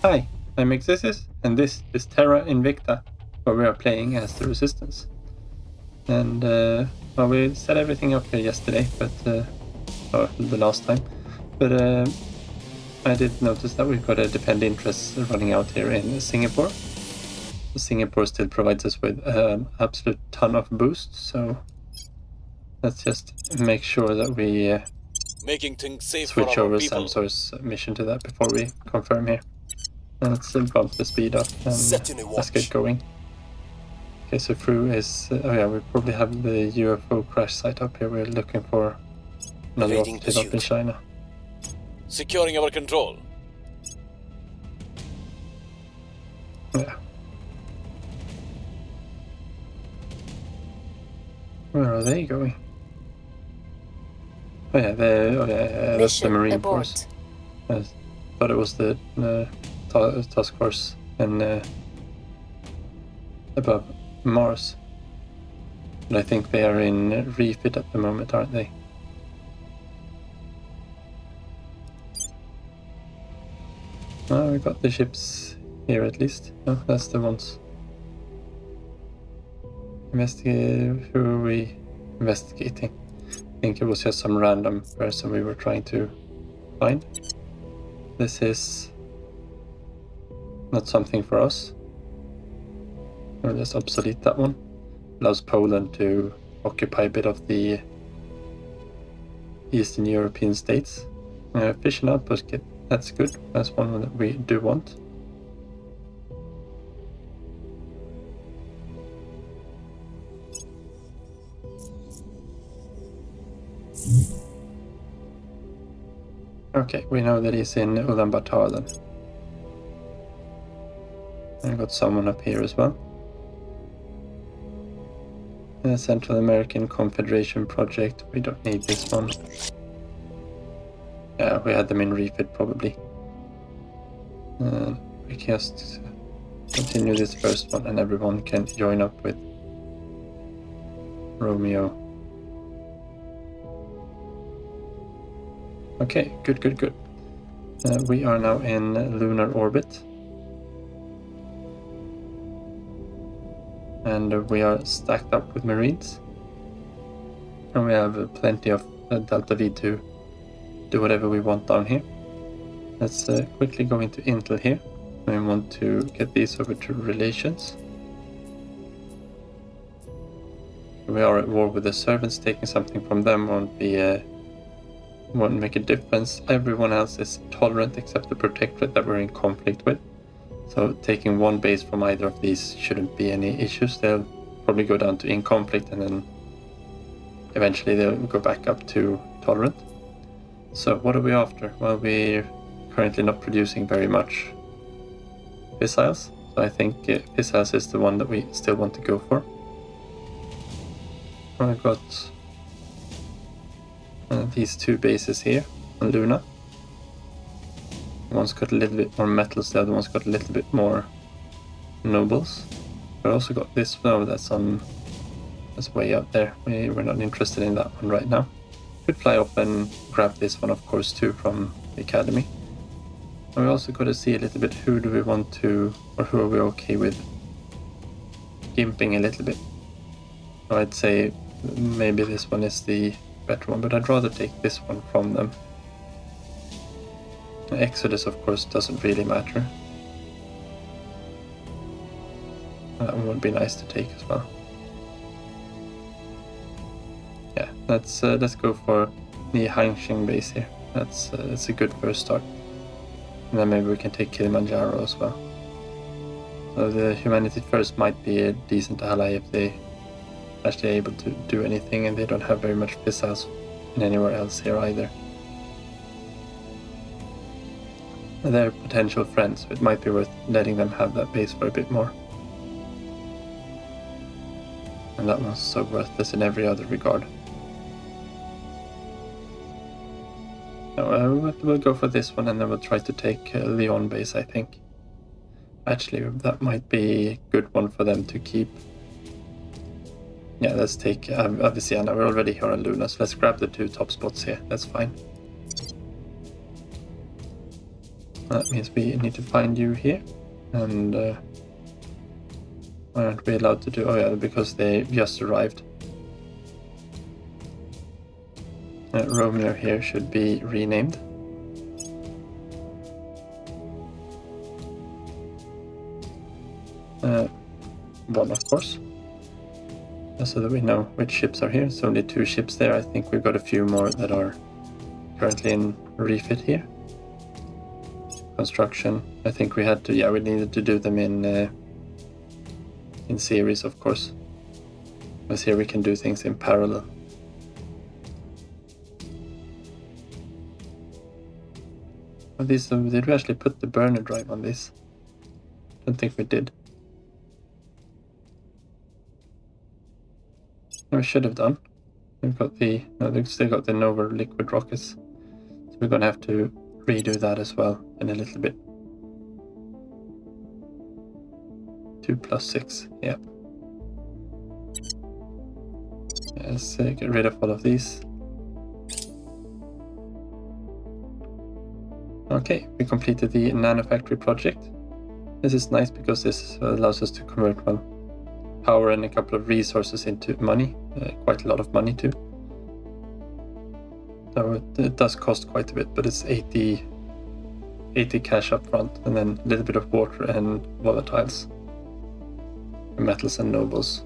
Hi, I'm Exesis, and this is Terra Invicta, where we are playing as the Resistance. And, well, we set everything up here yesterday, but, or the last time, but I did notice that we've got a defend interest running out here in Singapore. Singapore still provides us with an absolute ton of boost, so let's just make sure that we Making things safe switch for our over people. Samsor's mission to that before we confirm here. Let's bump the speed up and Setting a let's get watch. going. Okay, so through is... oh yeah, we probably have the UFO crash site up here. We're looking for another Evading operative up in pursuit. China. Securing our control. Yeah. Where are they going? Oh yeah, that's the Marine Force. I thought it was the task force in above Mars. But I think they are in refit at the moment, aren't they? Oh, we got the ships here at least. Oh, that's the ones. Investigate. Who are we investigating? I think it was just some random person we were trying to find. This is not something for us. We'll just obsolete that one. Allows Poland to occupy a bit of the Eastern European states. Fission outpost kit, that's good. That's one that we do want. Okay, we know that he's in Ulaanbaatar then. And I got someone up here as well. The Central American Confederation project, we don't need this one. Yeah, we had them in refit probably. We can just continue this first one and everyone can join up with Romeo. Okay, good. We are now in lunar orbit. And we are stacked up with Marines. And we have plenty of Delta V to do whatever we want down here. Let's quickly go into Intel here. We want to get these over to Relations. We are at war with the servants. Taking something from them won't make a difference. Everyone else is tolerant except the Protectorate that we're in conflict with. So taking one base from either of these shouldn't be any issues. They'll probably go down to in conflict and then eventually they'll go back up to tolerant. So what are we after? Well, we're currently not producing very much missiles. So I think missiles is the one that we still want to go for. I've got these two bases here on Luna. One's got a little bit more metals, the other one's got a little bit more nobles. We also got this one that's way out there. We're not interested in that one right now. Could fly up and grab this one, of course, too, from the academy. And we also got to see a little bit who do we want to, or who are we okay with gimping a little bit. So I'd say maybe this one is the better one, but I'd rather take this one from them. Exodus, of course, doesn't really matter. That one would be nice to take as well. Yeah, let's go for the Hangsheng base here. That's a good first start. And then maybe we can take Kilimanjaro as well. So the Humanity First might be a decent ally if they actually able to do anything, and they don't have very much missiles in anywhere else here either. They're potential friends, so it might be worth letting them have that base for a bit more. And that one's so worthless in every other regard. No, we'll go for this one and then we'll try to take Lyon base, I think. Actually, that might be a good one for them to keep. Yeah, let's take Avicena. We're already here on Luna, so let's grab the two top spots here. That's fine. That means we need to find you here. And why aren't we allowed to do... Oh yeah, because they just arrived. Romeo here should be renamed. One, of course. So that we know which ships are here. It's only 2 ships there. I think we've got a few more that are currently in refit here. Construction. I think we had to... Yeah, we needed to do them in series, of course. Because here we can do things in parallel. These, did we actually put the burner drive on this? Don't think we did. We should have done. We've got the... No, they've still got the Nova liquid rockets. So we're going to have to redo that as well in a little bit. 2 + 6, yeah. Let's get rid of all of these. Okay, we completed the nanofactory project. This is nice because this allows us to convert power and a couple of resources into money, quite a lot of money too. So it does cost quite a bit, but it's 80 cash up front, and then a little bit of water and volatiles, metals and nobles.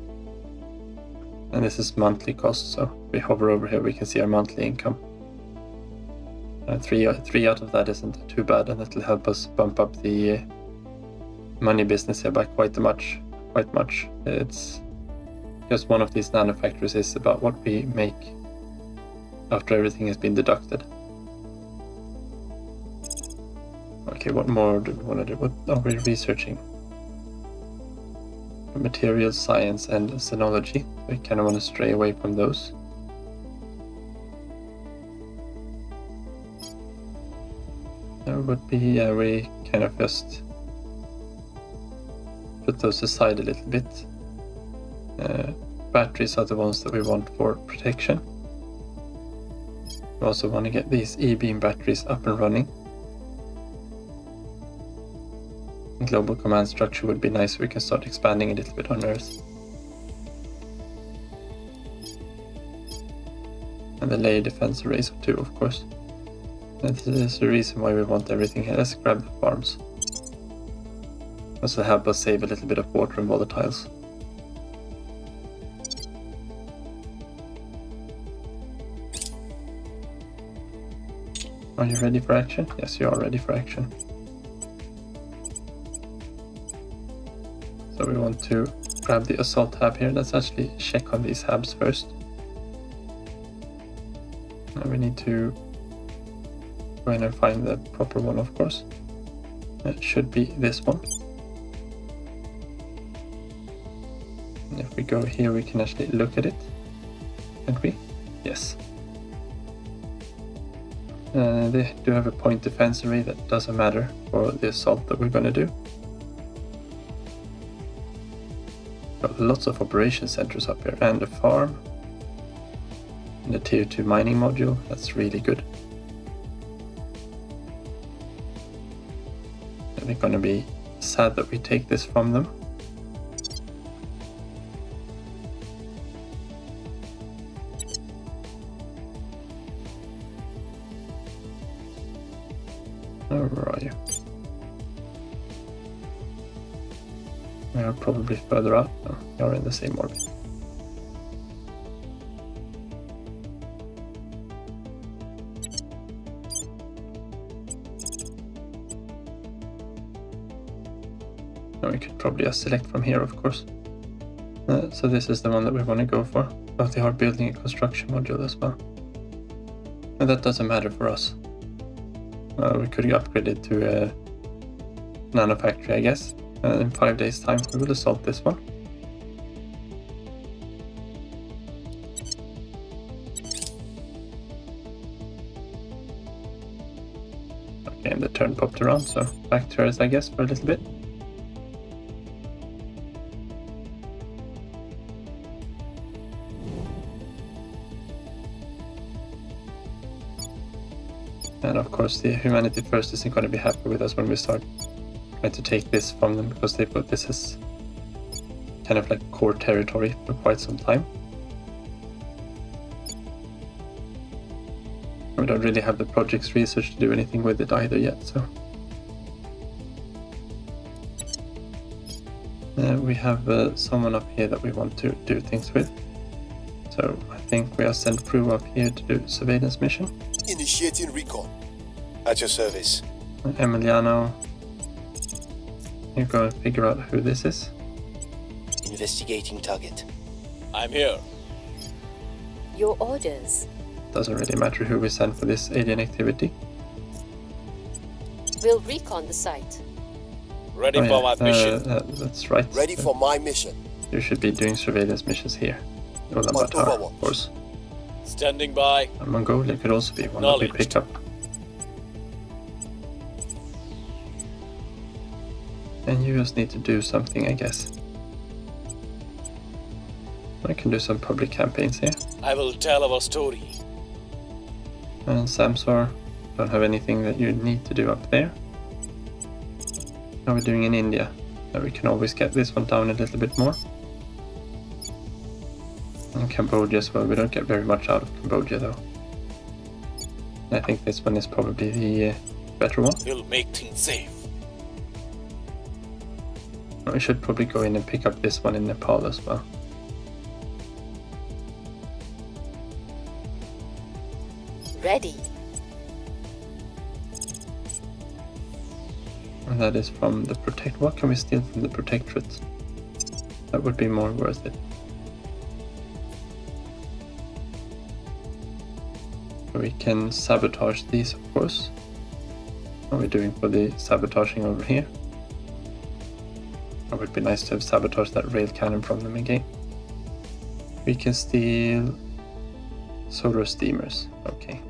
And this is monthly cost, so if we hover over here we can see our monthly income. 3 out of that isn't too bad, and it'll help us bump up the money business here by quite much. It's just one of these nanofactories is about what we make after everything has been deducted. Okay, what more do we want to do? What are we researching? Materials science and xenology. We kind of want to stray away from those. There would be, we kind of just put those aside a little bit. Batteries are the ones that we want for protection. We also want to get these E-beam batteries up and running. Global command structure would be nice, so we can start expanding a little bit on Earth. And the layer defense arrays too, of course. This is the reason why we want everything here. Let's grab the farms. This will help us save a little bit of water and volatiles. Are you ready for action? Yes, you are ready for action. So we want to grab the assault hab here. Let's actually check on these habs first. Now we need to go in and find the proper one, of course. It should be this one. And if we go here, we can actually look at it. Can't we? Yes. They do have a point defense array that doesn't matter for the assault that we're going to do. Got lots of operation centers up here and a farm. And a tier 2 mining module. That's really good. And they're going to be sad that we take this from them. Oh, where are you? We are probably further out. No, we are in the same orbit. Now we could probably just select from here, of course. So this is the one that we want to go for. But they are building a construction module as well. And that doesn't matter for us. We could upgrade it to a nanofactory, I guess. In 5 days' time, we will assault this one. Okay, and the turn popped around, so back to Earth, I guess, for a little bit. And of course the Humanity First isn't going to be happy with us when we start trying to take this from them, because they put this as kind of like core territory for quite some time. We don't really have the project's research to do anything with it either yet, so. We have someone up here that we want to do things with. So I think we are sent through up here to do surveillance mission. Initiating recon. At your service. Emiliano, you go and figure out who this is. Investigating target. I'm here. Your orders. Doesn't really matter who we send for this alien activity. We'll recon the site. Ready for my mission. That's right. Ready for my mission. You should be doing surveillance missions here. Ulaanbaatar, of course. Standing by. And Mongolia could also be one that we pick up. And you just need to do something, I guess. I can do some public campaigns here. I will tell our story. And Samsor, don't have anything that you need to do up there. How are we doing in India? We can always get this one down a little bit more. And Cambodia as well, we don't get very much out of Cambodia though. I think this one is probably the better one. We'll make things safe. We should probably go in and pick up this one in Nepal as well. Ready. And that is from the Protect. What can we steal from the Protectorate? That would be more worth it. We can sabotage these, of course. What are we doing for the sabotaging over here? It would be nice to have sabotaged that rail cannon from them again. We can steal solar steamers. Okay.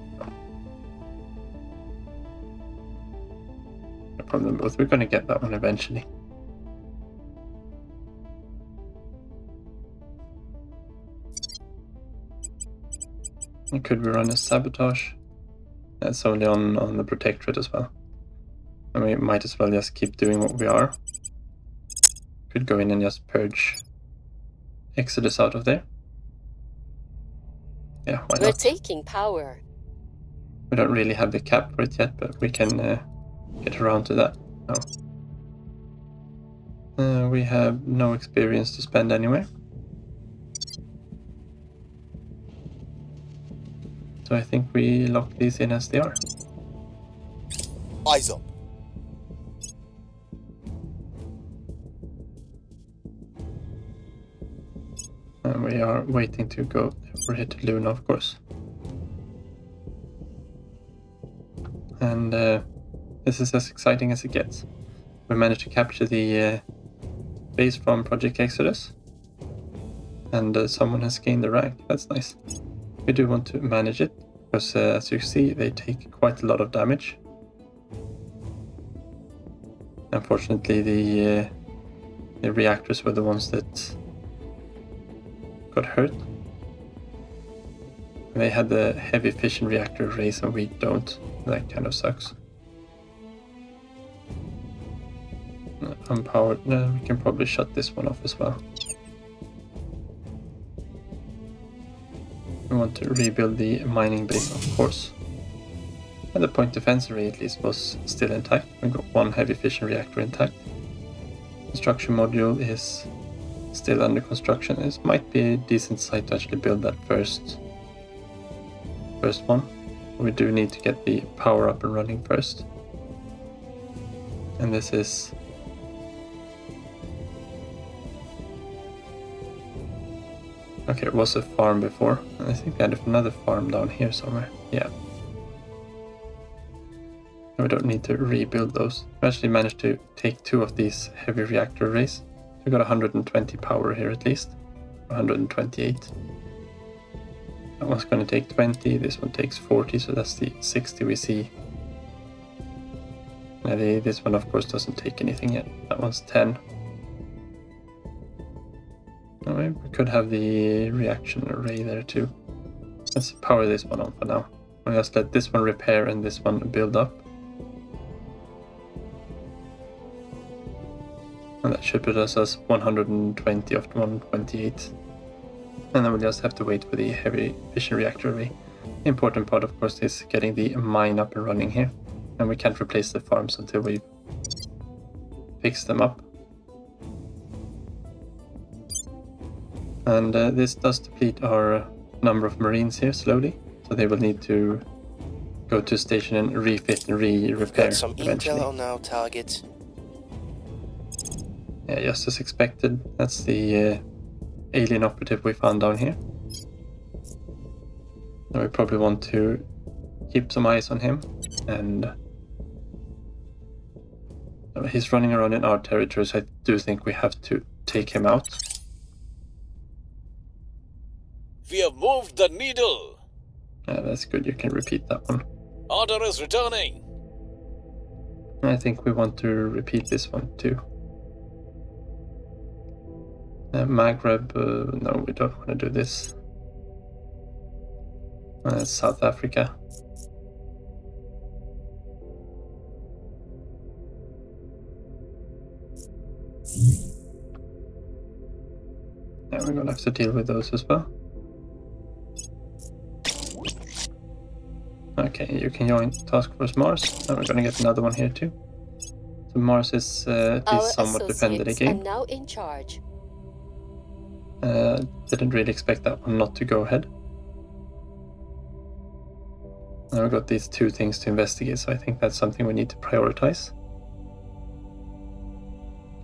No problem both. We're going to get that one eventually. And could we run a sabotage? That's only on the Protectorate as well. And we might as well just keep doing what we are. Could go in and just purge Exodus out of there. Yeah, why not? We're taking power. We don't really have the cap for it yet, but we can get around to that. No. We have no experience to spend anywhere. So I think we lock these in as they are. Eyes up. And we are waiting to go over here to Luna, of course. And this is as exciting as it gets. We managed to capture the base from Project Exodus. And someone has gained the rank. That's nice. We do want to manage it, because as you see, they take quite a lot of damage. Unfortunately, the reactors were the ones that got hurt. They had the heavy fission reactor arrays and we don't. That kind of sucks. Unpowered. No, we can probably shut this one off as well. We want to rebuild the mining base, of course. And the point defense array at least was still intact. We got one heavy fission reactor intact. Construction module is still under construction. This might be a decent site to actually build that first one. We do need to get the power up and running first. And this is okay, it was a farm before. I think we had another farm down here somewhere. Yeah. We don't need to rebuild those. We actually managed to take two of these heavy reactor arrays. We got 120 power here at least. 128. That one's going to take 20. This one takes 40, so that's the 60 we see. This one, of course, doesn't take anything yet. That one's 10. We could have the reaction array there too. Let's power this one on for now. I'll just let this one repair and this one build up. And that should put us as 120 of 128. And then we'll just have to wait for the heavy fission reactor array. The important part, of course, is getting the mine up and running here. And we can't replace the farms until we've fixed them up. And this does deplete our number of marines here slowly. So they will need to go to station and refit and repair Got some eventually. intel on our target. Yeah, just as expected. That's the alien operative we found down here. Now we probably want to keep some eyes on him, and he's running around in our territory, so I do think we have to take him out. We have moved the needle. Yeah, that's good. You can repeat that one. Order is returning. I think we want to repeat this one too. Maghreb, no, we don't want to do this. South Africa. Yeah, we're gonna have to deal with those as well. Okay, you can join Task Force Mars. And we're gonna get another one here too. So Mars is at Our least somewhat defended associates again. are now in charge. Didn't really expect that one not to go ahead. Now we've got these two things to investigate, so I think that's something we need to prioritize.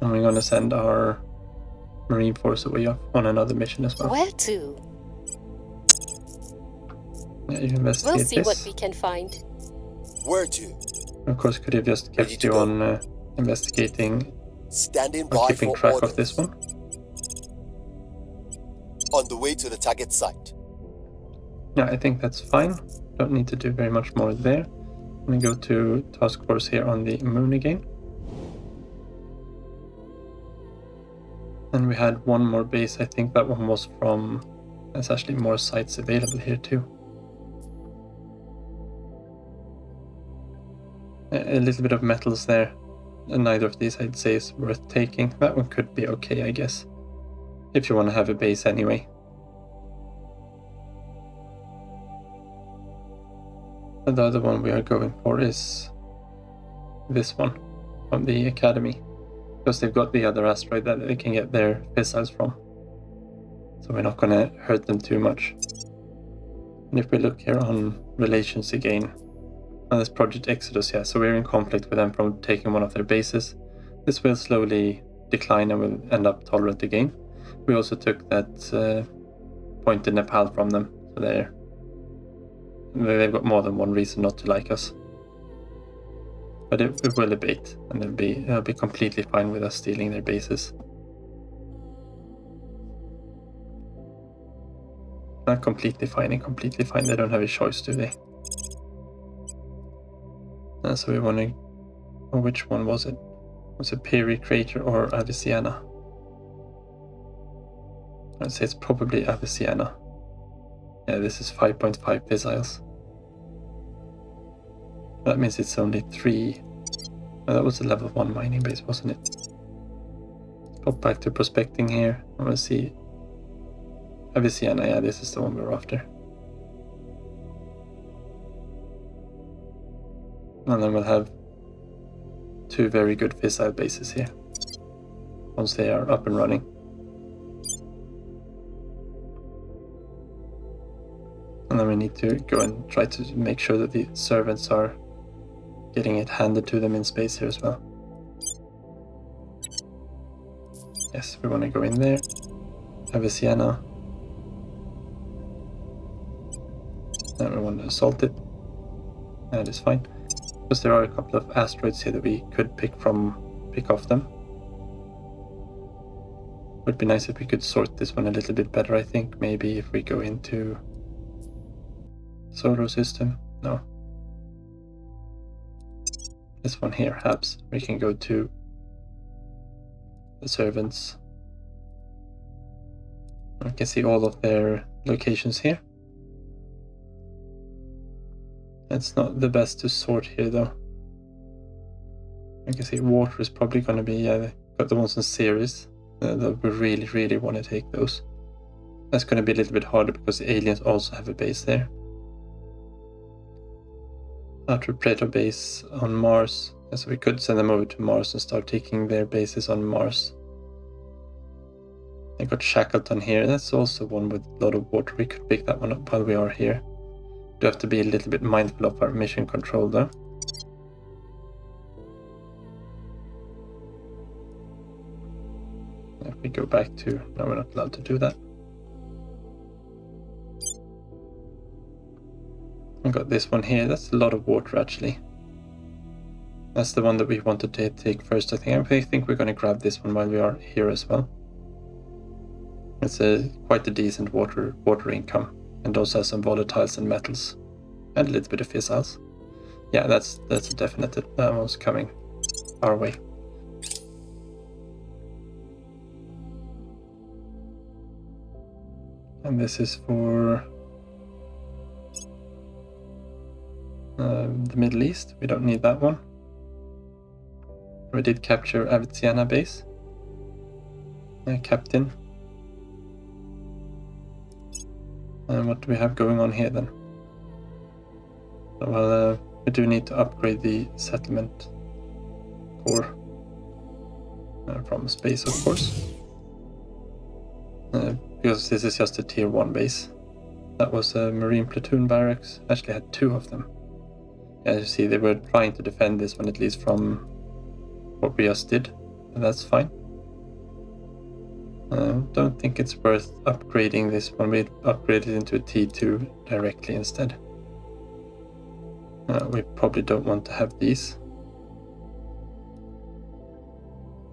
And we're gonna send our Marine Force away on another mission as well. Where to? Yeah, you investigate We'll see this. what we can find. Where to? Of course, could have just Ready kept to you go. on investigating Standing or by keeping for track orders. of this one. On the way to the target site. Yeah, I think that's fine. Don't need to do very much more there. I'm gonna go to Task Force here on the moon again. And we had one more base. I think that one was from... There's actually more sites available here too. A little bit of metals there. And neither of these I'd say is worth taking. That one could be okay, I guess. If you want to have a base anyway. And the other one we are going for is this one from the Academy. Because they've got the other asteroid that they can get their missiles from. So we're not going to hurt them too much. And if we look here on relations again, on this Project Exodus, yeah, so we're in conflict with them from taking one of their bases. This will slowly decline and will end up tolerant again. We also took that point in Nepal from them, so they've got more than one reason not to like us. But it will abate, and they'll be completely fine with us stealing their bases. Not completely fine and completely fine. They don't have a choice, do they? And so we want to... Oh, which one was it? Was it Peri Crater or Avicenna? I'd say it's probably Avicenna. Yeah, this is 5.5 missiles. That means it's only 3. Oh, that was a level 1 mining base, wasn't it? Let's pop back to prospecting here. I want to see... Avicenna, yeah, this is the one we're after. And then we'll have 2 very good fissile bases here. Once they are up and running. And then we need to go and try to make sure that the servants are getting it handed to them in space here as well. Yes, we want to go in there. Avicenna. And we want to assault it. That is fine. Because there are a couple of asteroids here that we could pick off them. Would be nice if we could sort this one a little bit better, I think. Maybe if we go into solar system. No. This one here, Habs. We can go to the servants. We can see all of their locations here. It's not the best to sort here though. I can see water is probably going to be, got the ones in series. That we really want to take those. That's going to be a little bit harder because the aliens also have a base there. Outer Predator base on Mars. So we could send them over to Mars and start taking their bases on Mars. I got Shackleton here. That's also one with a lot of water. We could pick that one up while we are here. Do have to be a little bit mindful of our mission control though. If we go back to... No, we're not allowed to do that. I got this one here. That's a lot of water actually. That's the one that we wanted to take first. I think we're going to grab this one while we are here as well. It's quite a decent water income, and also has some volatiles and metals, and a little bit of fissiles. Yeah, that's a definite. That one's coming our way. And this is for the Middle East. We don't need that one. We did capture Aviziana base. Captain. And what do we have going on here then? Well, we do need to upgrade the settlement core from space, of course. Because this is just a tier 1 base. That was a Marine platoon barracks. Actually had 2 of them. As you see, they were trying to defend this one, at least from what we just did. And that's fine. Don't think it's worth upgrading this one. We upgraded into a T2 directly instead. We probably don't want to have these.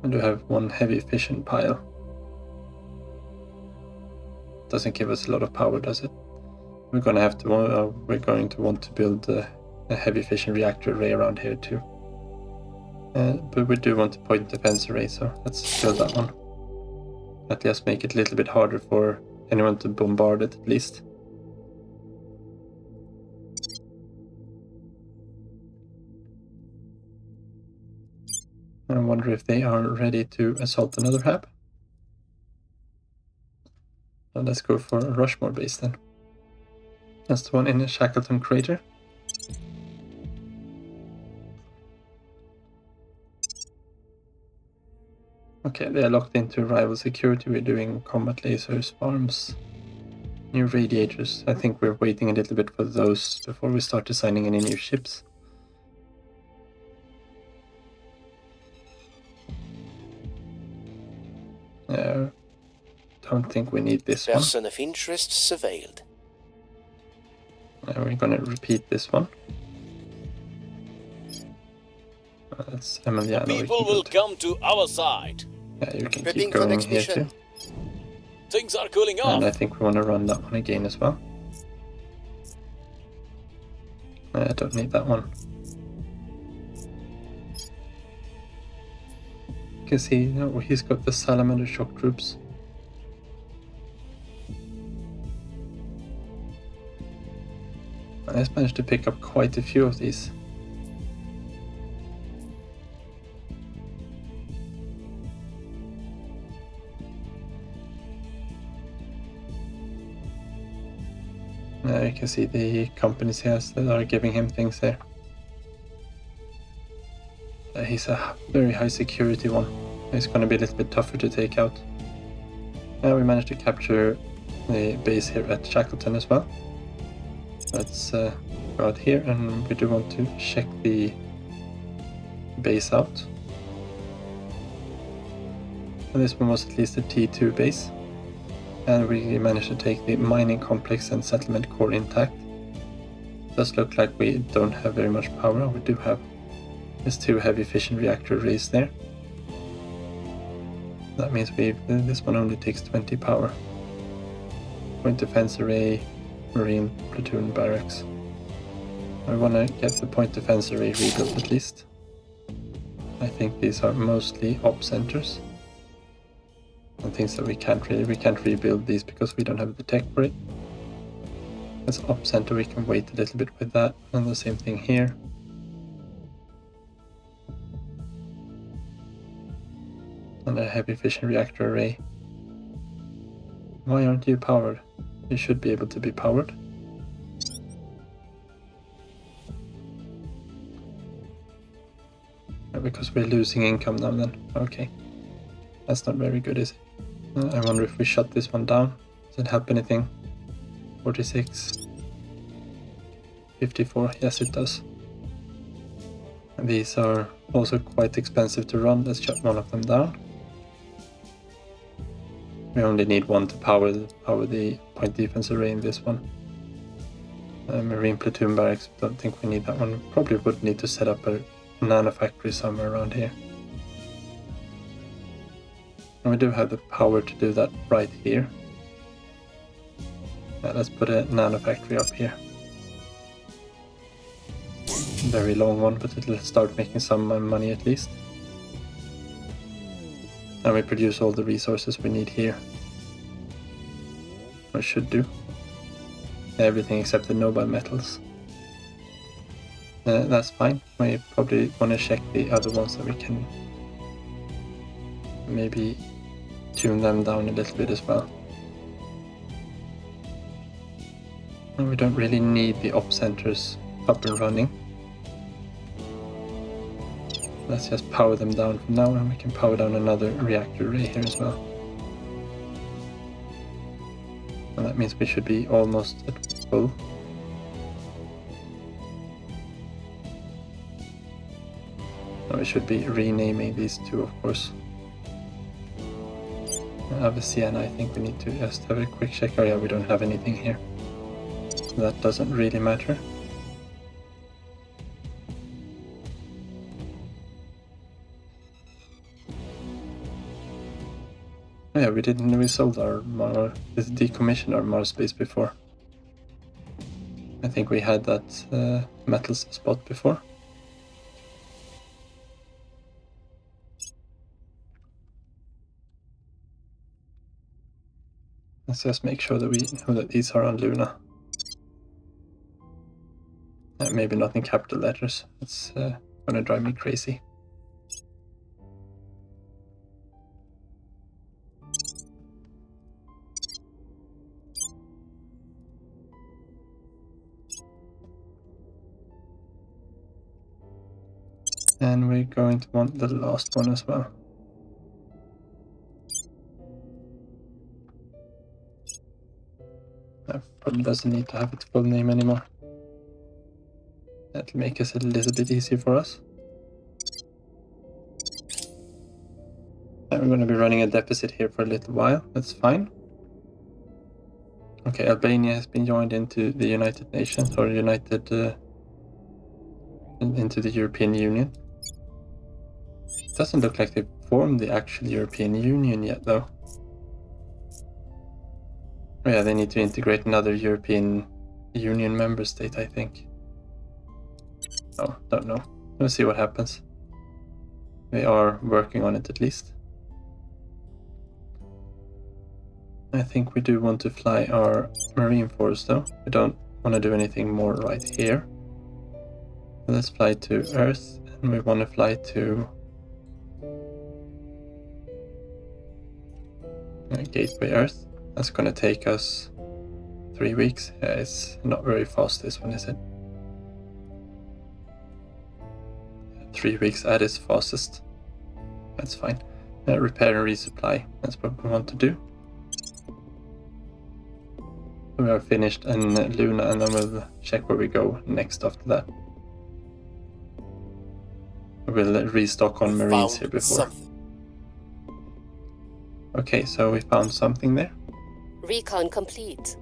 I do have one heavy fission pile. Doesn't give us a lot of power, does it? We're going to want to build a heavy fission reactor array around here too. But we do want a point defense array, so let's build that one. At least make it a little bit harder for anyone to bombard it, at least. I wonder if they are ready to assault another hab. Well, let's go for a Rushmore base then. That's the one in the Shackleton crater. Okay, they are locked into rival security. We're doing combat lasers, farms, new radiators. I think we're waiting a little bit for those before we start designing any new ships. Don't think we need this one. Person of interest surveilled. We're gonna repeat this one. That's Emiliano. People will come to our side. Yeah, you can Prepping keep for going next here mission. too. Things are cooling off. And I think we want to run that one again as well. I don't need that one. You can see, he's got the salamander shock troops. I just managed to pick up quite a few of these. Now you can see the companies he has that are giving him things there. He's a very high security one. He's going to be a little bit tougher to take out. Now we managed to capture the base here at Shackleton as well. Let's go out here, and we do want to check the base out. And this one was at least a T2 base. And we managed to take the mining complex and settlement core intact. Does look like we don't have very much power. We do have these 2 heavy fission reactor arrays there. That means this one only takes 20 power. Point defense array, marine platoon barracks. I want to get the point defense array rebuilt at least. I think these are mostly op centers. And things that we can't rebuild these because we don't have the tech for it. As op center, we can wait a little bit with that, and the same thing here. And a heavy fission reactor array. Why aren't you powered? You should be able to be powered. Because we're losing income now then. Okay. That's not very good, is it? I wonder if we shut this one down. Does it help anything? 46. 54. Yes, it does. And these are also quite expensive to run. Let's shut one of them down. We only need one to power the point defense array in this one. Marine platoon barracks, don't think we need that one. Probably would need to set up a nano factory somewhere around here. And we do have the power to do that right here. Let's put a nano factory up here. Very long one, but it'll start making some money at least. And we produce all the resources we need here. Or should do. Everything except the noble metals. That's fine. We probably want to check the other ones that we can maybe tune them down a little bit as well. And we don't really need the op centers up and running. Let's just power them down from now, and we can power down another reactor array here as well. And that means we should be almost at full. And we should be renaming these two, of course. Sienna, I think we need to just have a quick check. Oh yeah, we don't have anything here. So that doesn't really matter. Oh yeah, we sold our decommissioned our Mars base before. I think we had that metals spot before. Let's just make sure that we know that these are on Luna. Maybe not in capital letters. It's gonna drive me crazy. And we're going to want the last one as well. That probably doesn't need to have its full name anymore. That'll make us a little bit easier for us. And we're going to be running a deficit here for a little while. That's fine. Okay, Albania has been joined into the United Nations, or into the European Union. It doesn't look like they've formed the actual European Union yet, though. Oh yeah, they need to integrate another European Union member state, I think. Oh, don't know. We'll see what happens. They are working on it at least. I think we do want to fly our Marine Force though. We don't want to do anything more right here. Let's fly to Earth, and we want to fly to Gateway Earth. That's going to take us 3 weeks. Yeah, it's not very fast, this one, is it? 3 weeks at its fastest. That's fine. Repair and resupply. That's what we want to do. We are finished in Luna, and then we'll check where we go next after that. We'll restock on Marines here before. Something. Okay, so we found something there. Recon complete.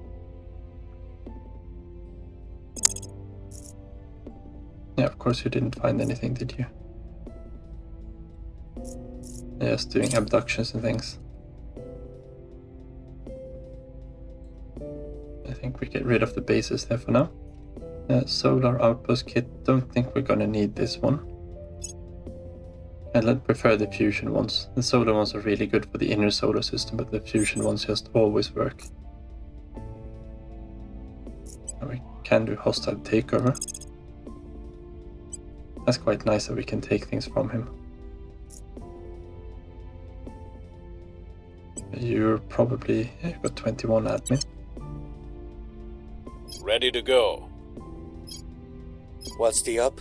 Yeah, of course you didn't find anything, did you? Just doing abductions and things. I think we get rid of the bases there for now. Solar outpost kit, don't think we're gonna need this one. I'd prefer the fusion ones. The solar ones are really good for the inner solar system, but the fusion ones just always work. can do hostile takeover. That's quite nice that we can take things from him. You're probably... Yeah, you've got 21 admin. Ready to go. What's the up?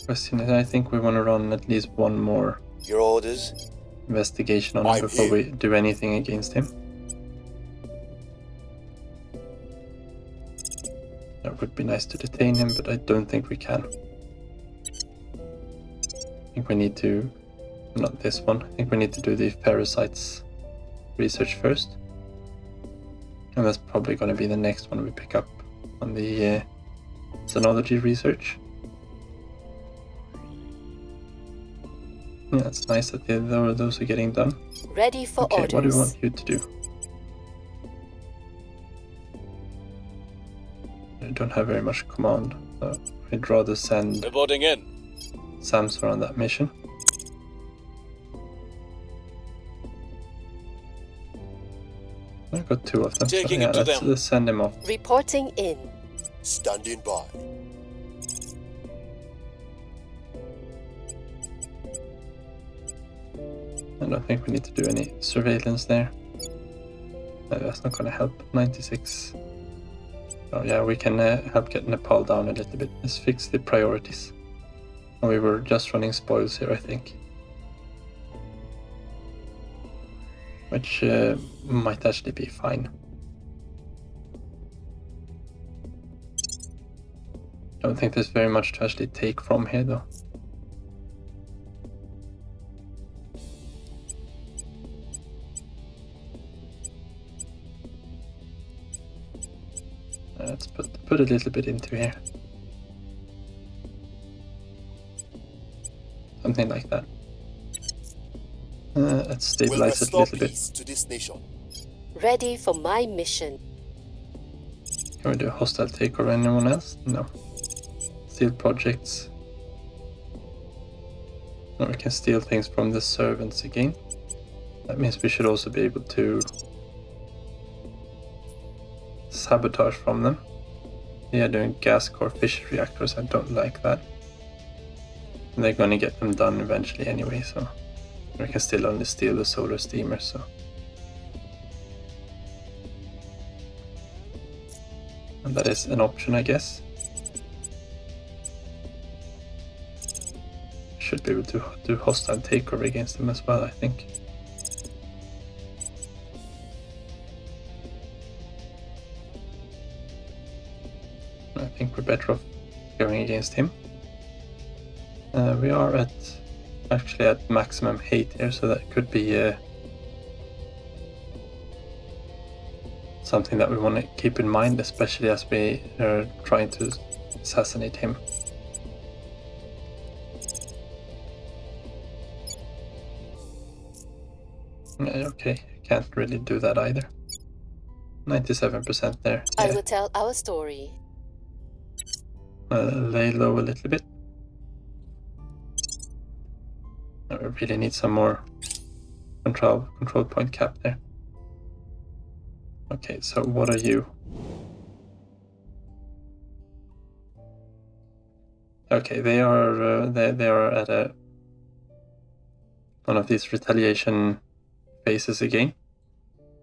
Question is, I think we want to run at least one more Your orders? investigation on him I'm before here. we do anything against him. It would be nice to detain him, but I don't think we can. I think we need to... Not this one. I think we need to do the parasites research first. And that's probably going to be the next one we pick up on the xenology research. Yeah, it's nice that those are getting done. Ready for Okay, orders. what do we want you to do? I don't have very much command, so I'd rather send Reporting in. Samsor on that mission. I've got 2 of them, Taking so yeah, it to let's them. send him off. Reporting in. Standing by. I don't think we need to do any surveillance there. No, that's not going to help. 96. Oh yeah, we can help get Nepal down a little bit. Let's fix the priorities. And we were just running spoils here, I think. Which might actually be fine. Don't think there's very much to actually take from here though. Let's put a little bit into here. Something like that. Let's stabilize it a little bit. Peace to this nation. Ready for my mission. Can we do a hostile takeover? Anyone else? No. Steal projects. No, we can steal things from the servants again. That means we should also be able to sabotage from them. They are doing gas core fission reactors. I don't like that. And they're going to get them done eventually anyway, so we can still only steal the solar steamers. So and that is an option, I guess. Should be able to do hostile takeover against them as well, I think. I think we're better off going against him. We are actually at maximum hate here, so that could be something that we want to keep in mind, especially as we are trying to assassinate him. Okay, can't really do that either. 97% there. I Yeah. will tell our story. Lay low a little bit. We really need some more control point cap there. Okay, so what are you? Okay, they are at one of these retaliation phases again.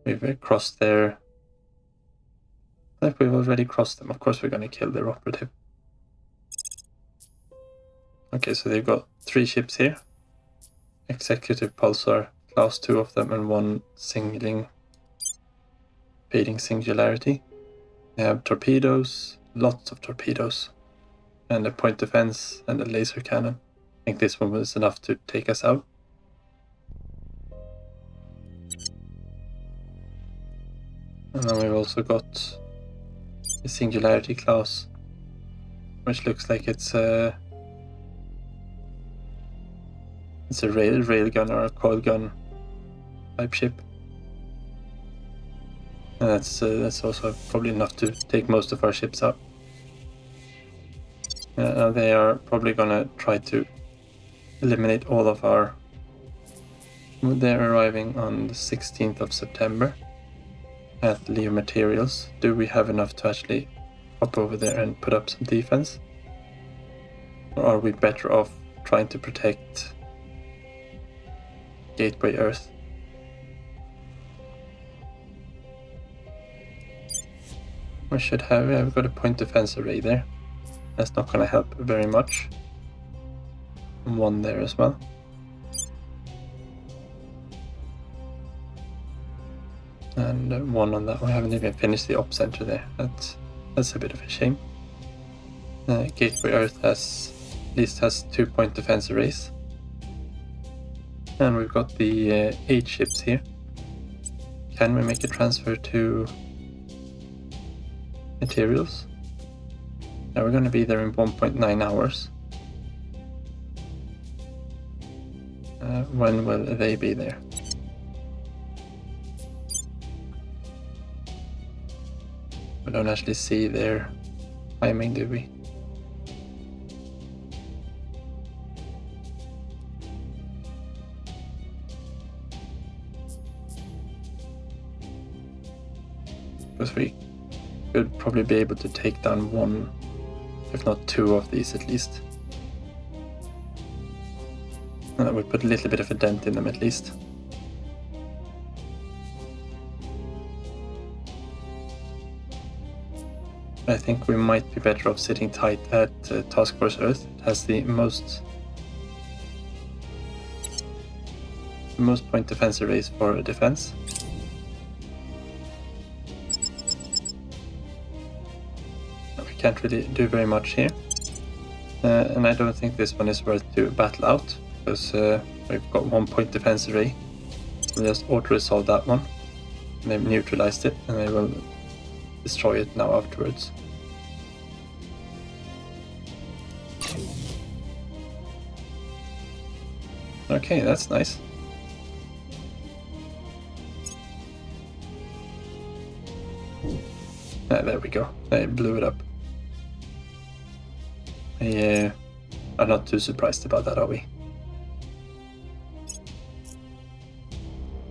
We've crossed their... I think we've already crossed them. Of course we're going to kill their operative. Okay, so they've got 3 ships here. Executive Pulsar, class 2 of them, and 1 fading singularity. They have torpedoes, lots of torpedoes, and a point defense and a laser cannon. I think this one was enough to take us out. And then we've also got a singularity class, which looks like it's a railgun or a coil gun type ship. And that's also probably enough to take most of our ships out. They are probably gonna try to eliminate all of our... They're arriving on the 16th of September. at Leo materials. Do we have enough to actually hop over there and put up some defense? Or are we better off trying to protect Gateway Earth? We should have, we've got a point defense array there. That's not going to help very much. And one there as well. And one on that. We haven't even finished the op center there. That's a bit of a shame. Gateway Earth at least has 2-point defense arrays. And we've got the 8 ships here. Can we make a transfer to materials? Now we're going to be there in 1.9 hours. When will they be there? We don't actually see their timing, do we? Because we could probably be able to take down one, if not two of these at least. And that would put a little bit of a dent in them at least. I think we might be better off sitting tight at Task Force Earth. It has the most point defense arrays for defense. We can't really do very much here. And I don't think this one is worth to battle out, because we've got 1-point defense array. We'll just auto-resolve that one. And they've neutralized it, and they will destroy it now afterwards. Okay, that's nice. There we go. They blew it up. I'm not too surprised about that, are we?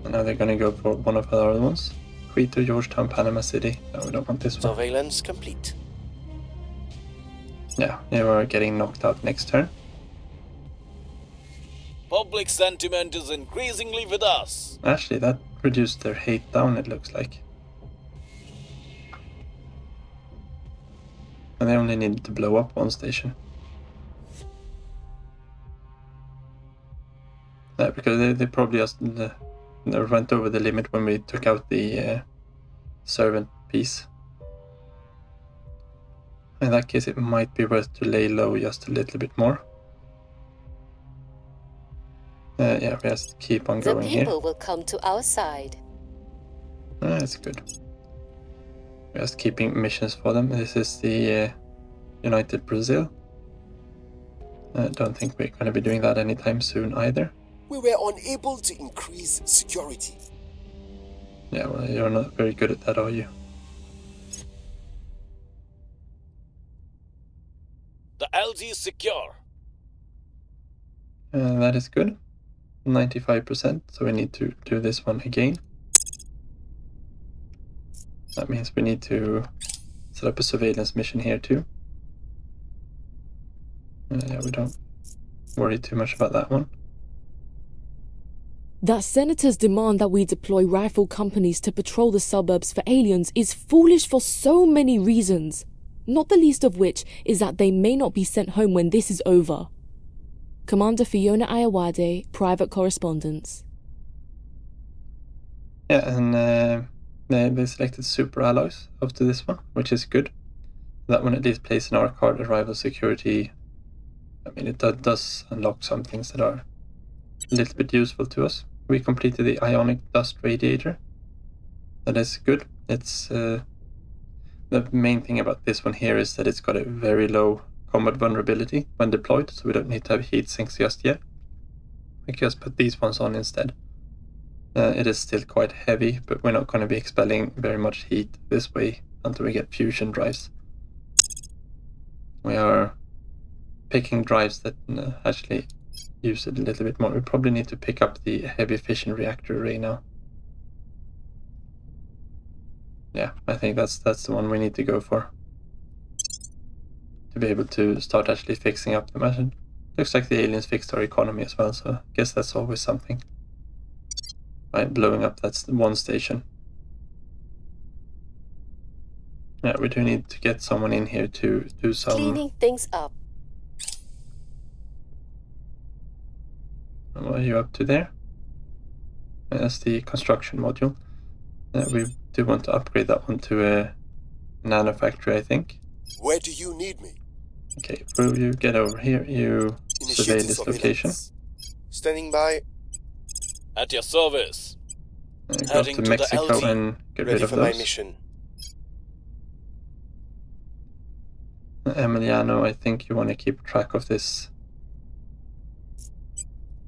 And now they're gonna go for one of our other ones. Quito, Georgetown, Panama City. No, we don't want this one. Surveillance complete. Yeah, they were getting knocked out next turn. Public sentiment is increasingly with us. Actually, that reduced their hate down, it looks like. And they only needed to blow up one station. Because they probably just went over the limit when we took out the servant piece. In that case, it might be worth to lay low just a little bit more. Yeah, we just keep on going here. The people will come to our side. That's good. We're just keeping missions for them. This is the United Brazil. I don't think we're going to be doing that anytime soon either. We were unable to increase security. Yeah, well, you're not very good at that, are you? The LG is secure. That is good. 95%, so we need to do this one again. That means we need to set up a surveillance mission here too. Yeah, we don't worry too much about that one. That senators demand that we deploy rifle companies to patrol the suburbs for aliens is foolish for so many reasons, not the least of which is that they may not be sent home when this is over. Commander Fiona Ayawade, Private Correspondence. Yeah, and they selected super alloys after this one, which is good. That one at least plays in our card arrival security. I mean, it does unlock some things that are a little bit useful to us. We completed the ionic dust radiator. That is good. It's the main thing about this one here is that it's got a very low combat vulnerability when deployed, so we don't need to have heat sinks just yet. We can just put these ones on instead. It is still quite heavy, but we're not going to be expelling very much heat this way until we get fusion drives. We are picking drives that actually use it a little bit more. We probably need to pick up the heavy fission reactor array now. Yeah, I think that's the one we need to go for. To be able to start actually fixing up the mission. Looks like the aliens fixed our economy as well, so I guess that's always something. By blowing up that's one station. Yeah, we do need to get someone in here to do some... Cleaning things up. What are you up to there? That's the construction module. We do want to upgrade that one to a nanofactory, I think. Where do you need me? Okay, Brew, you get over here. You survey Initiating this location. surveillance. Standing by. At your service. Go up Heading to to the Mexico LT. and get rid Ready of for my those. mission. Emiliano, I think you want to keep track of this.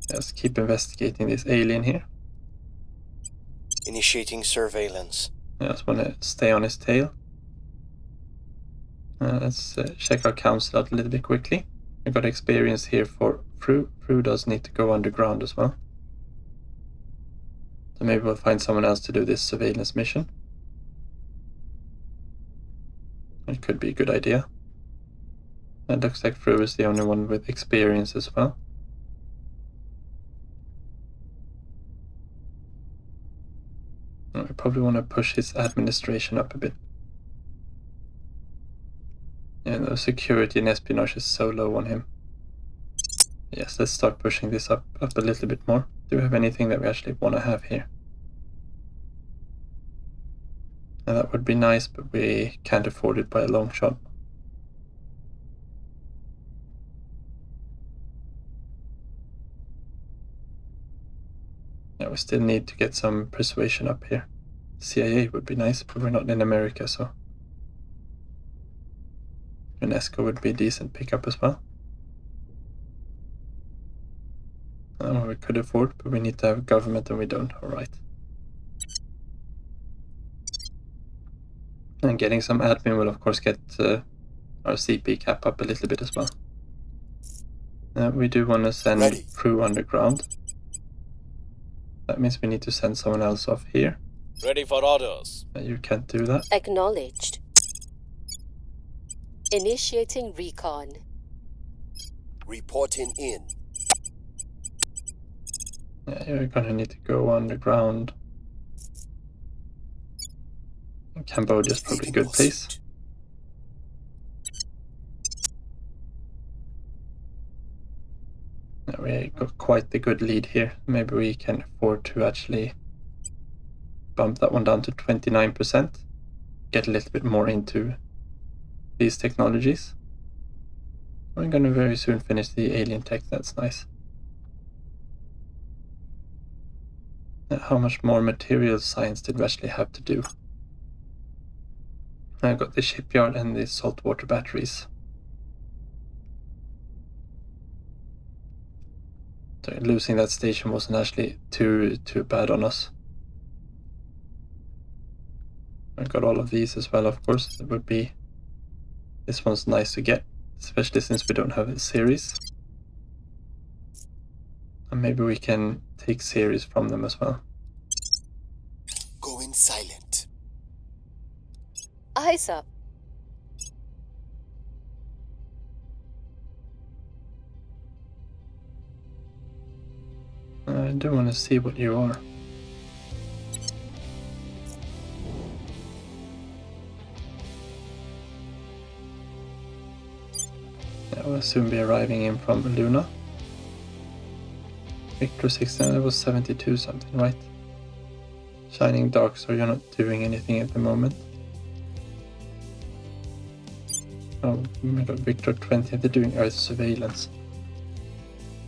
Just keep investigating this alien here. Initiating surveillance. I just want to stay on his tail. Let's check our council out a little bit quickly. We got experience here for Fru. Fru does need to go underground as well. So maybe we'll find someone else to do this surveillance mission. It could be a good idea. It looks like Fru is the only one with experience as well. We probably want to push his administration up a bit. Yeah, the security and espionage is so low on him. Yes, let's start pushing this up a little bit more. Do we have anything that we actually want to have here? Now that would be nice, but we can't afford it by a long shot. Yeah, we still need to get some persuasion up here. CIA would be nice, but we're not in America, so... UNESCO would be a decent pickup as well. We could afford, but we need to have government and we don't. Alright. And getting some admin will of course get our CP cap up a little bit as well. We do want to send Crew underground. That means we need to send someone else off here. Ready for orders. You can't do that. Acknowledged. Initiating recon. Reporting in. Yeah, you're gonna need to go underground. Cambodia's probably a good place. Yeah, we got quite the good lead here. Maybe we can afford to actually bump that one down to 29%. Get a little bit more into these technologies. We're gonna very soon finish the alien tech, that's nice. How much more material science did we actually have to do? I got the shipyard and the saltwater batteries. So losing that station wasn't actually too bad on us. I got all of these as well, of course. It would be... This one's nice to get, especially since we don't have a series. And maybe we can take series from them as well. Going silent. Eyes up. I do want to see what you are. Yeah, we'll soon be arriving in from Luna. Victor 16, that was 72 something, right? Shining Dark, so you're not doing anything at the moment. Oh my god, Victor 20, they're doing Earth surveillance.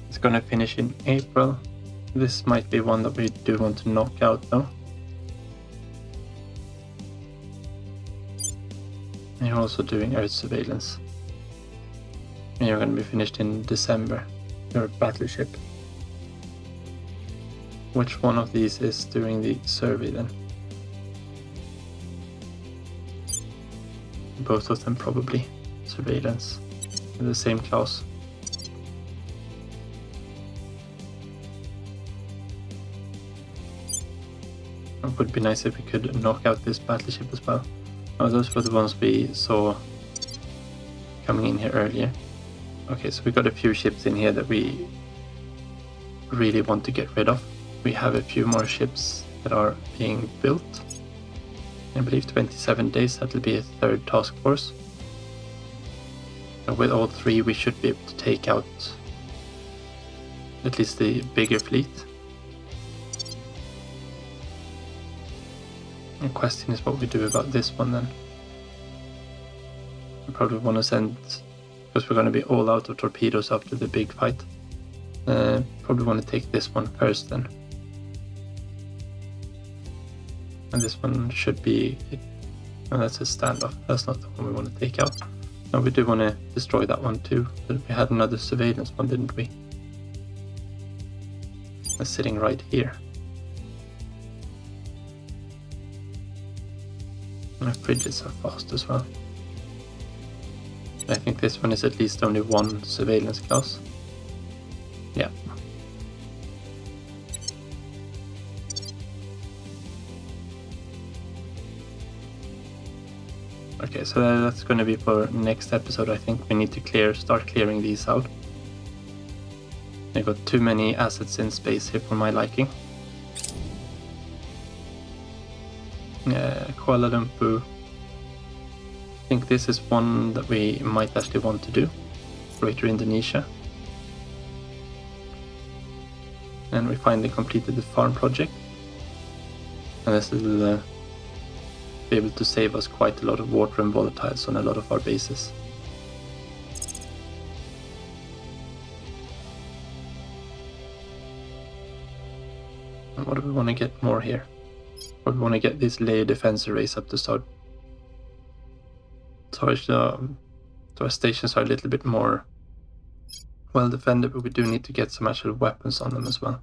It's gonna finish in April. This might be one that we do want to knock out though. And you're also doing Earth surveillance. And you're gonna be finished in December. Your battleship. Which one of these is doing the survey then? Both of them probably. Surveillance. In the same class. It would be nice if we could knock out this battleship as well. Oh, those were the ones we saw coming in here earlier. Okay, so we got a few ships in here that we really want to get rid of. We have a few more ships that are being built. I believe 27 days, that'll be a third task force. So with all three we should be able to take out at least the bigger fleet. The question is what we do about this one then. We probably want to send, because we're going to be all out of torpedoes after the big fight. Probably want to take this one first then. And this one should be, oh, that's a standoff, that's not the one we want to take out. No, we do want to destroy that one too, but we had another surveillance one, didn't we? That's sitting right here. And the fridges are fast as well. I think this one is at least only one surveillance class. Yeah. Okay, so that's going to be for next episode. I think we need to start clearing these out. I got too many assets in space here for my liking. Kuala Lumpur. I think this is one that we might actually want to do. Greater Indonesia. And we finally completed the farm project. And this will be able to save us quite a lot of water and volatiles on a lot of our bases. And what do we want to get more here? Or we want to get this layer defense arrays up to start. So our stations are a little bit more well defended, but we do need to get some actual weapons on them as well.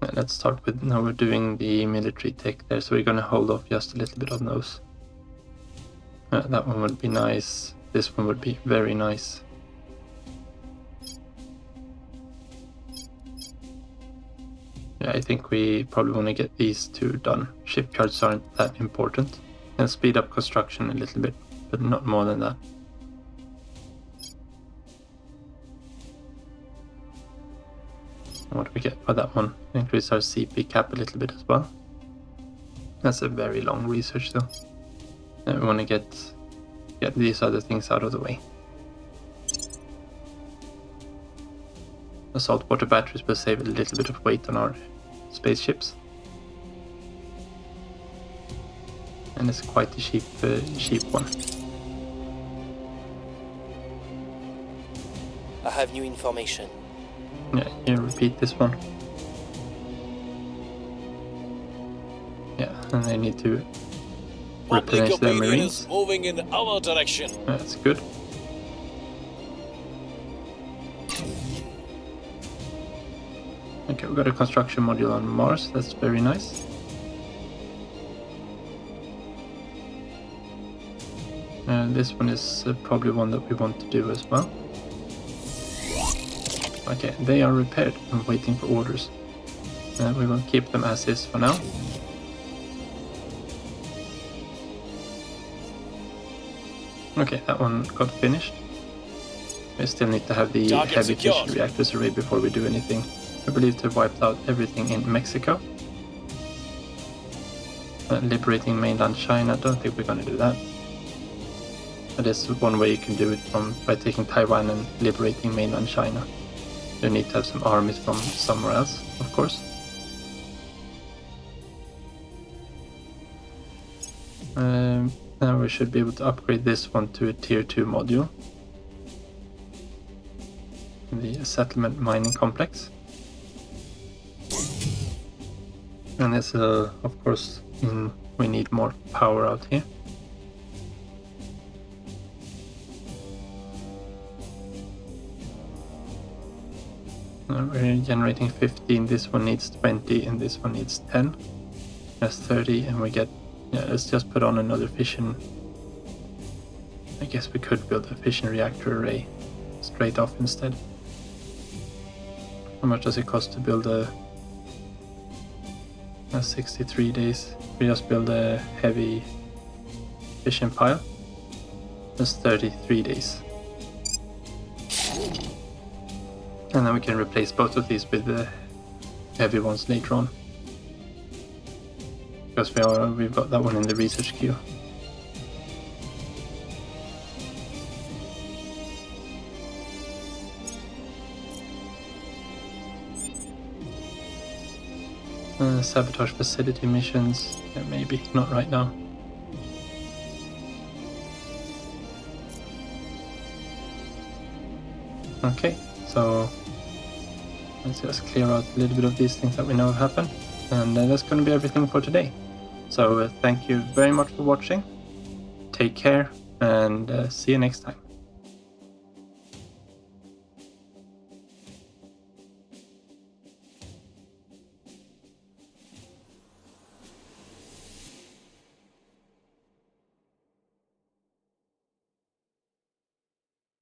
And let's start with, now we're doing the military tech there, so we're going to hold off just a little bit on those. That one would be nice, this one would be very nice. Yeah, I think we probably want to get these two done. Shipyards aren't that important. And speed up construction a little bit, but not more than that. What do we get by that one? Increase our CP cap a little bit as well. That's a very long research though. And we want to get these other things out of the way. The saltwater batteries will save a little bit of weight on our spaceships. And it's quite a cheap one. I have new information. Yeah, you repeat this one. Yeah, and they need to Public replenish their opinion marines. is moving in our direction. That's good. Okay, we got a construction module on Mars, that's very nice. And this one is probably one that we want to do as well. Okay, they are repaired and waiting for orders. We will keep them as is for now. Okay, that one got finished. We still need to have the Target heavy secured. fission reactors array before we do anything. I believe they've wiped out everything in Mexico. Liberating mainland China, I don't think we're going to do that. That is one way you can do it, by taking Taiwan and liberating mainland China. You need to have some armies from somewhere else, of course. Now we should be able to upgrade this one to a tier 2 module. The settlement mining complex. And this, of course, we need more power out here. We're generating 15, this one needs 20, and this one needs 10. That's 30, and we get, let's just put on another fission. I guess we could build a fission reactor array straight off instead. How much does it cost to build a 63 days? We just build a heavy fishing pile. That's 33 days. And then we can replace both of these with the heavy ones later on. Because we've got that one in the research queue. Sabotage facility missions, yeah, maybe, not right now. Okay, so let's just clear out a little bit of these things that we know have happened. And that's going to be everything for today. So thank you very much for watching. Take care and see you next time.